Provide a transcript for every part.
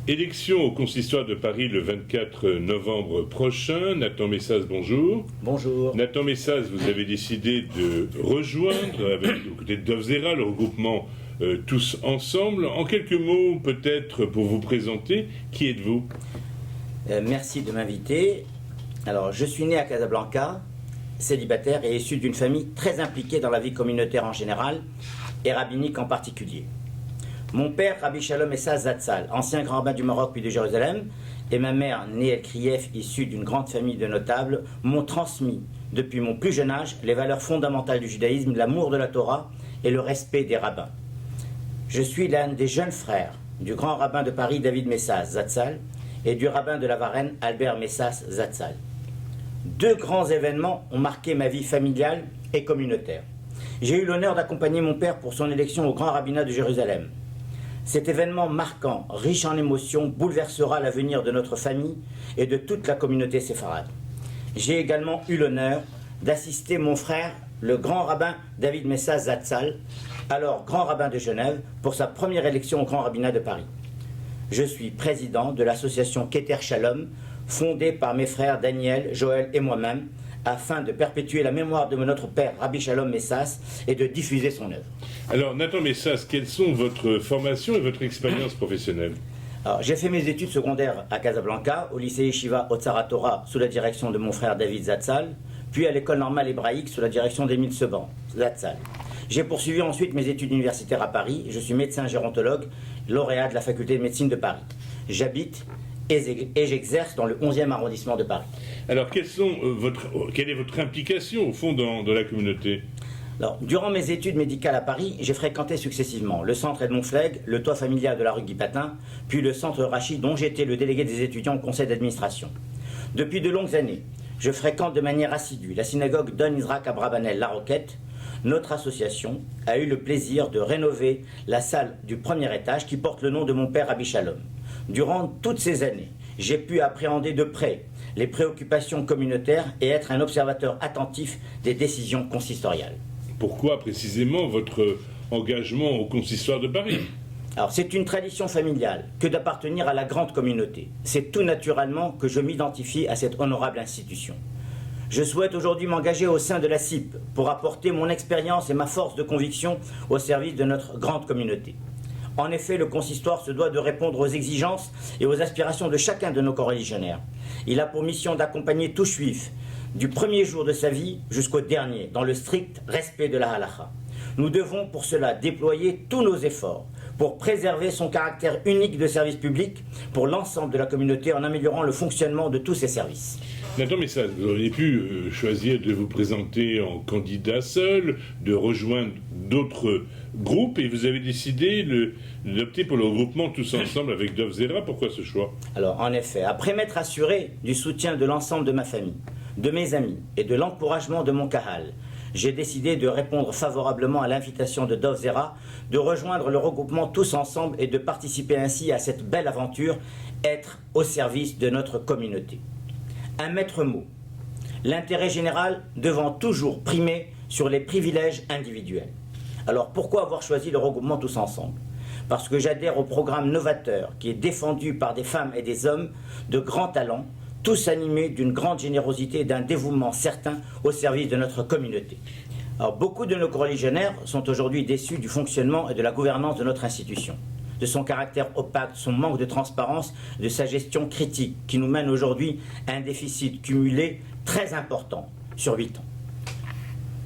Élection au consistoire de Paris le 24 novembre prochain. Nathan Messas, bonjour. Bonjour. Nathan Messas, vous avez décidé de rejoindre, avec, aux côtés de Dov Zera, le regroupement Tous Ensemble. En quelques mots, peut-être, pour vous présenter, qui êtes-vous? Merci de m'inviter. Alors, je suis né à Casablanca, célibataire et issu d'une famille très impliquée dans la vie communautaire en général et rabbinique en particulier. Mon père, Rabbi Shalom Messas Zatzal, ancien grand rabbin du Maroc puis de Jérusalem, et ma mère, née El Krief, issue d'une grande famille de notables, m'ont transmis, depuis mon plus jeune âge, les valeurs fondamentales du judaïsme, l'amour de la Torah et le respect des rabbins. Je suis l'un des jeunes frères du grand rabbin de Paris, David Messas Zatzal, et du rabbin de la Varenne, Albert Messas Zatzal. Deux grands événements ont marqué ma vie familiale et communautaire. J'ai eu l'honneur d'accompagner mon père pour son élection au grand rabbinat de Jérusalem. Cet événement marquant, riche en émotions, bouleversera l'avenir de notre famille et de toute la communauté séfarade. J'ai également eu l'honneur d'assister mon frère, le grand rabbin David Messas Zatzal, alors grand rabbin de Genève, pour sa première élection au grand rabbinat de Paris. Je suis président de l'association Keter Shalom, fondée par mes frères Daniel, Joël et moi-même, afin de perpétuer la mémoire de notre père Rabbi Shalom Messas et de diffuser son œuvre. Alors, Nathan Messas, quelles sont votre formation et votre expérience professionnelle? Alors, j'ai fait mes études secondaires à Casablanca, au lycée Yeshiva Otzara Torah, sous la direction de mon frère David Zatzal, puis à l'école normale hébraïque, sous la direction d'Émile Seban Zatzal. J'ai poursuivi ensuite mes études universitaires à Paris. Je suis médecin gérontologue, lauréat de la faculté de médecine de Paris. J'habite et j'exerce dans le 11e arrondissement de Paris. Alors, quelle est votre implication, au fond, dans la communauté? Alors, durant mes études médicales à Paris, j'ai fréquenté successivement le centre Edmond Flegg, le toit familial de la rue Guy Patin, puis le centre Rachid, dont j'étais le délégué des étudiants au conseil d'administration. Depuis de longues années, je fréquente de manière assidue la synagogue Don Isaac Abrabanel La Roquette. Notre association a eu le plaisir de rénover la salle du premier étage qui porte le nom de mon père Rabbi Shalom. Durant toutes ces années, j'ai pu appréhender de près les préoccupations communautaires et être un observateur attentif des décisions consistoriales. Pourquoi précisément votre engagement au consistoire de Paris? Alors, c'est une tradition familiale que d'appartenir à la grande communauté. C'est tout naturellement que je m'identifie à cette honorable institution. Je souhaite aujourd'hui m'engager au sein de la CIP pour apporter mon expérience et ma force de conviction au service de notre grande communauté. En effet, le consistoire se doit de répondre aux exigences et aux aspirations de chacun de nos coreligionnaires. Il a pour mission d'accompagner tout juif, du premier jour de sa vie jusqu'au dernier, dans le strict respect de la halakha. Nous devons pour cela déployer tous nos efforts pour préserver son caractère unique de service public pour l'ensemble de la communauté en améliorant le fonctionnement de tous ses services. Nathan Messas, vous auriez pu choisir de vous présenter en candidat seul, de rejoindre d'autres groupes, et vous avez décidé d'opter pour le regroupement Tous Ensemble avec Dov Zera. Pourquoi ce choix? Alors, en effet, après m'être assuré du soutien de l'ensemble de ma famille, de mes amis et de l'encouragement de mon kahal, j'ai décidé de répondre favorablement à l'invitation de Dov Zera de rejoindre le regroupement Tous Ensemble et de participer ainsi à cette belle aventure, être au service de notre communauté. Un maître mot, l'intérêt général devant toujours primer sur les privilèges individuels. Alors pourquoi avoir choisi le regroupement Tous Ensemble? Parce que j'adhère au programme novateur qui est défendu par des femmes et des hommes de grands talents, tous animés d'une grande générosité et d'un dévouement certain au service de notre communauté. Alors beaucoup de nos coreligionnaires sont aujourd'hui déçus du fonctionnement et de la gouvernance de notre institution, de son caractère opaque, son manque de transparence, de sa gestion critique qui nous mène aujourd'hui à un déficit cumulé très important sur 8 ans.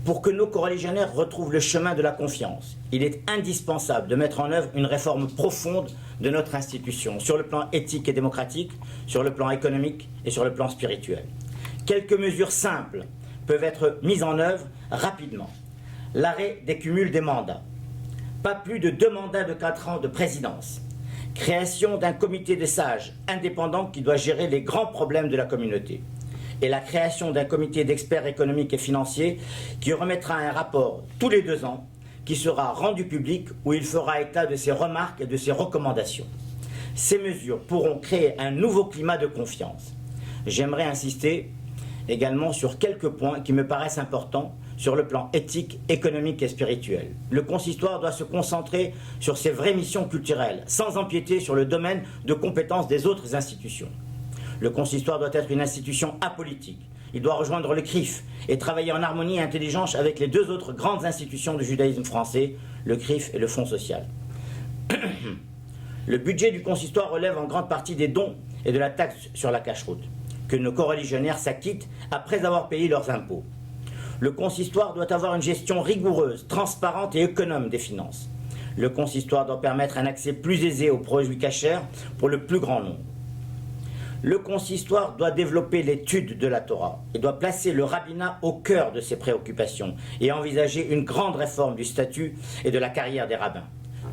Pour que nos coreligionnaires retrouvent le chemin de la confiance, il est indispensable de mettre en œuvre une réforme profonde de notre institution, sur le plan éthique et démocratique, sur le plan économique et sur le plan spirituel. Quelques mesures simples peuvent être mises en œuvre rapidement. L'arrêt des cumuls des mandats, pas plus de 2 mandats de 4 ans de présidence, création d'un comité de sages indépendant qui doit gérer les grands problèmes de la communauté, et la création d'un comité d'experts économiques et financiers qui remettra un rapport tous les 2 ans qui sera rendu public où il fera état de ses remarques et de ses recommandations. Ces mesures pourront créer un nouveau climat de confiance. J'aimerais insister également sur quelques points qui me paraissent importants sur le plan éthique, économique et spirituel. Le consistoire doit se concentrer sur ses vraies missions culturelles, sans empiéter sur le domaine de compétences des autres institutions. Le consistoire doit être une institution apolitique. Il doit rejoindre le CRIF et travailler en harmonie et intelligence avec les deux autres grandes institutions du judaïsme français, le CRIF et le Fonds social. Le budget du consistoire relève en grande partie des dons et de la taxe sur la cacheroute, que nos coreligionnaires s'acquittent après avoir payé leurs impôts. Le consistoire doit avoir une gestion rigoureuse, transparente et économe des finances. Le consistoire doit permettre un accès plus aisé aux produits cachers pour le plus grand nombre. Le consistoire doit développer l'étude de la Torah et doit placer le rabbinat au cœur de ses préoccupations et envisager une grande réforme du statut et de la carrière des rabbins.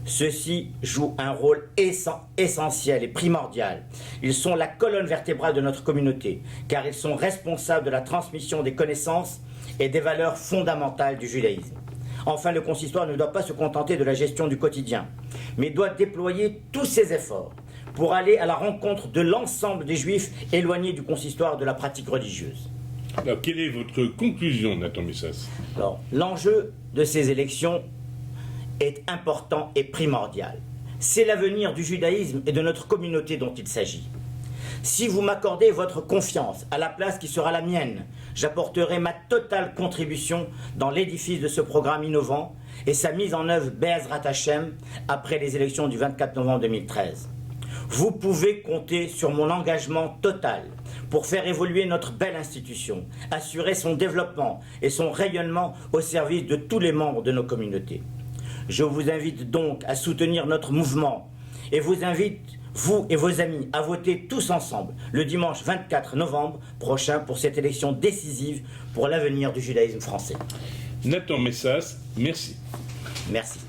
Ceux-ci jouent un rôle essentiel et primordial. Ils sont la colonne vertébrale de notre communauté, car ils sont responsables de la transmission des connaissances et des valeurs fondamentales du judaïsme. Enfin, le consistoire ne doit pas se contenter de la gestion du quotidien, mais doit déployer tous ses efforts pour aller à la rencontre de l'ensemble des juifs éloignés du consistoire de la pratique religieuse. Alors, quelle est votre conclusion, Nathan Messas? Alors, l'enjeu de ces élections est important et primordial. C'est l'avenir du judaïsme et de notre communauté dont il s'agit. Si vous m'accordez votre confiance à la place qui sera la mienne, j'apporterai ma totale contribution dans l'édifice de ce programme innovant et sa mise en œuvre Be'ezrat Hashem après les élections du 24 novembre 2013. Vous pouvez compter sur mon engagement total pour faire évoluer notre belle institution, assurer son développement et son rayonnement au service de tous les membres de nos communautés. Je vous invite donc à soutenir notre mouvement et vous invite, vous et vos amis, à voter tous ensemble le dimanche 24 novembre prochain pour cette élection décisive pour l'avenir du judaïsme français. Nathan Messas, merci. Merci.